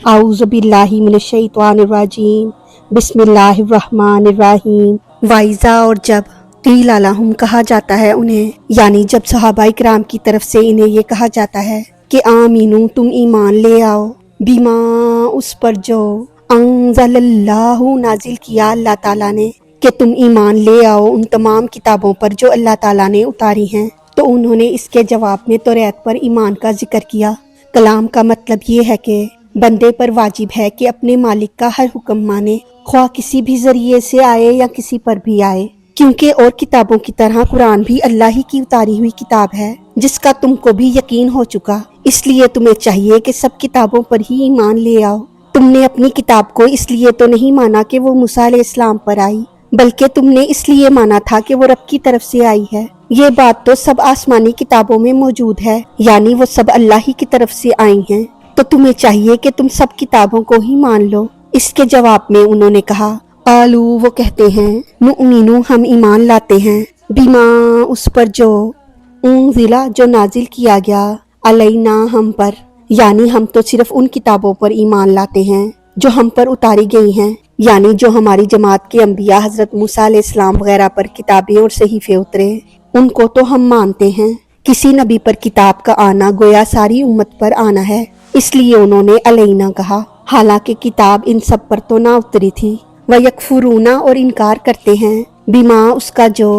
اعوذ باللہ من الشیطان الرجیم، بسم اللہ الرحمن الرحیم۔ وَإِذَا، اور جب قیل لَهُمْ، کہا جاتا ہے انہیں، یعنی جب صحابہ کرام کی طرف سے انہیں یہ کہا جاتا ہے کہ آمینو، تم ایمان لے آؤ، بما، اس پر جو انزل اللہ، نازل کیا اللہ تعالیٰ نے، کہ تم ایمان لے آؤ ان تمام کتابوں پر جو اللہ تعالیٰ نے اتاری ہیں، تو انہوں نے اس کے جواب میں توریت پر ایمان کا ذکر کیا۔ کلام کا مطلب یہ ہے کہ بندے پر واجب ہے کہ اپنے مالک کا ہر حکم مانے، خواہ کسی بھی ذریعے سے آئے یا کسی پر بھی آئے، کیونکہ اور کتابوں کی طرح قرآن بھی اللہ ہی کی اتاری ہوئی کتاب ہے جس کا تم کو بھی یقین ہو چکا، اس لیے تمہیں چاہیے کہ سب کتابوں پر ہی ایمان لے آؤ۔ تم نے اپنی کتاب کو اس لیے تو نہیں مانا کہ وہ موسیٰ علیہ السلام پر آئی، بلکہ تم نے اس لیے مانا تھا کہ وہ رب کی طرف سے آئی ہے۔ یہ بات تو سب آسمانی کتابوں میں موجود ہے، یعنی وہ سب اللہ ہی کی طرف سے آئی ہیں، تو تمہیں چاہیے کہ تم سب کتابوں کو ہی مان لو۔ اس کے جواب میں انہوں نے کہا، قالو، وہ کہتے ہیں، نؤمنو، ہم ایمان لاتے ہیں، بما، اس پر جو انزلا، جو نازل کیا گیا، علینا، ہم پر، یعنی ہم تو صرف ان کتابوں پر ایمان لاتے ہیں جو ہم پر اتاری گئی ہیں، یعنی جو ہماری جماعت کے انبیاء حضرت موسیٰ علیہ السلام وغیرہ پر کتابیں اور صحیفے اترے، ان کو تو ہم مانتے ہیں۔ کسی نبی پر کتاب کا آنا گویا ساری امت پر آنا ہے، اس لیے انہوں نے علینا کہا، حالانکہ کتاب ان سب پر تو نہ اتری تھی۔ وَيَكْفُرُونَ، اور انکار کرتے ہیں، بما، اس کا جو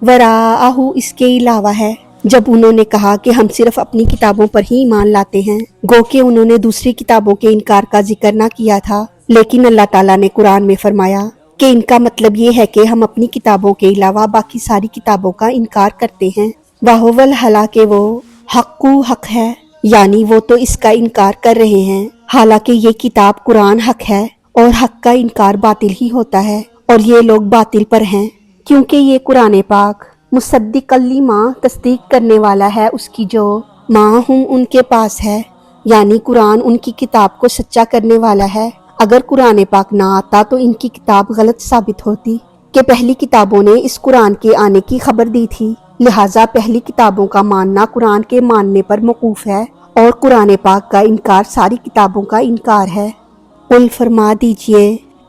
وراءہ، اس کے علاوہ ہے۔ جب انہوں نے کہا کہ ہم صرف اپنی کتابوں پر ہی ایمان لاتے ہیں، گو کہ انہوں نے دوسری کتابوں کے انکار کا ذکر نہ کیا تھا، لیکن اللہ تعالیٰ نے قرآن میں فرمایا کہ ان کا مطلب یہ ہے کہ ہم اپنی کتابوں کے علاوہ باقی ساری کتابوں کا انکار کرتے ہیں۔ وَهُوَ الْحَقُّ، کہ وہ حق ہے، یعنی وہ تو اس کا انکار کر رہے ہیں، حالانکہ یہ کتاب قرآن حق ہے، اور حق کا انکار باطل ہی ہوتا ہے، اور یہ لوگ باطل پر ہیں، کیونکہ یہ قرآن پاک مصدق لما، تصدیق کرنے والا ہے اس کی جو ہوں ان کے پاس ہے، یعنی قرآن ان کی کتاب کو سچا کرنے والا ہے۔ اگر قرآن پاک نہ آتا تو ان کی کتاب غلط ثابت ہوتی، کہ پہلی کتابوں نے اس قرآن کے آنے کی خبر دی تھی، لہٰذا پہلی کتابوں کا ماننا قرآن کے ماننے پر موقوف ہے، اور قرآن پاک کا انکار ساری کتابوں کا انکار ہے۔ قل، فرما دیجئے،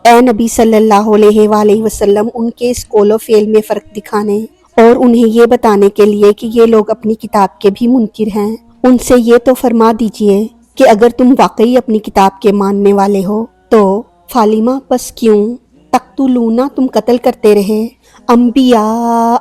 اے نبی صلی اللہ علیہ وآلہ وسلم، ان کے اس قول و فعل میں فرق دکھانے اور انہیں یہ بتانے کے لیے کہ یہ لوگ اپنی کتاب کے بھی منکر ہیں، ان سے یہ تو فرما دیجئے کہ اگر تم واقعی اپنی کتاب کے ماننے والے ہو تو فالما، پس کیوں، تقتلون، تم قتل کرتے رہے، انبیاء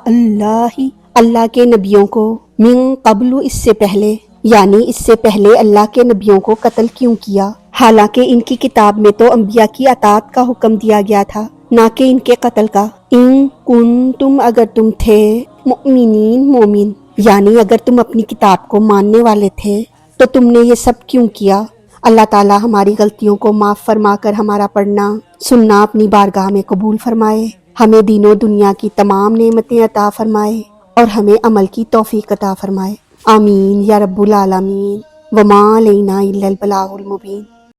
اللہ کے نبیوں کو، من قبل، اس سے پہلے، یعنی اس سے پہلے اللہ کے نبیوں کو قتل کیوں کیا، حالانکہ ان کی کتاب میں تو انبیاء کی اطاعت کا حکم دیا گیا تھا، نہ کہ ان کے قتل کا۔ ان کنتم، اگر تم تھے، مؤمنین، مومن، یعنی اگر تم اپنی کتاب کو ماننے والے تھے تو تم نے یہ سب کیوں کیا۔ اللہ تعالیٰ ہماری غلطیوں کو معاف فرما کر ہمارا پڑھنا سننا اپنی بارگاہ میں قبول فرمائے، ہمیں دین و دنیا کی تمام نعمتیں عطا فرمائے، اور ہمیں عمل کی توفیق عطا فرمائے، آمین یا رب العالمین۔ وما علینا الا البلاغ المبین۔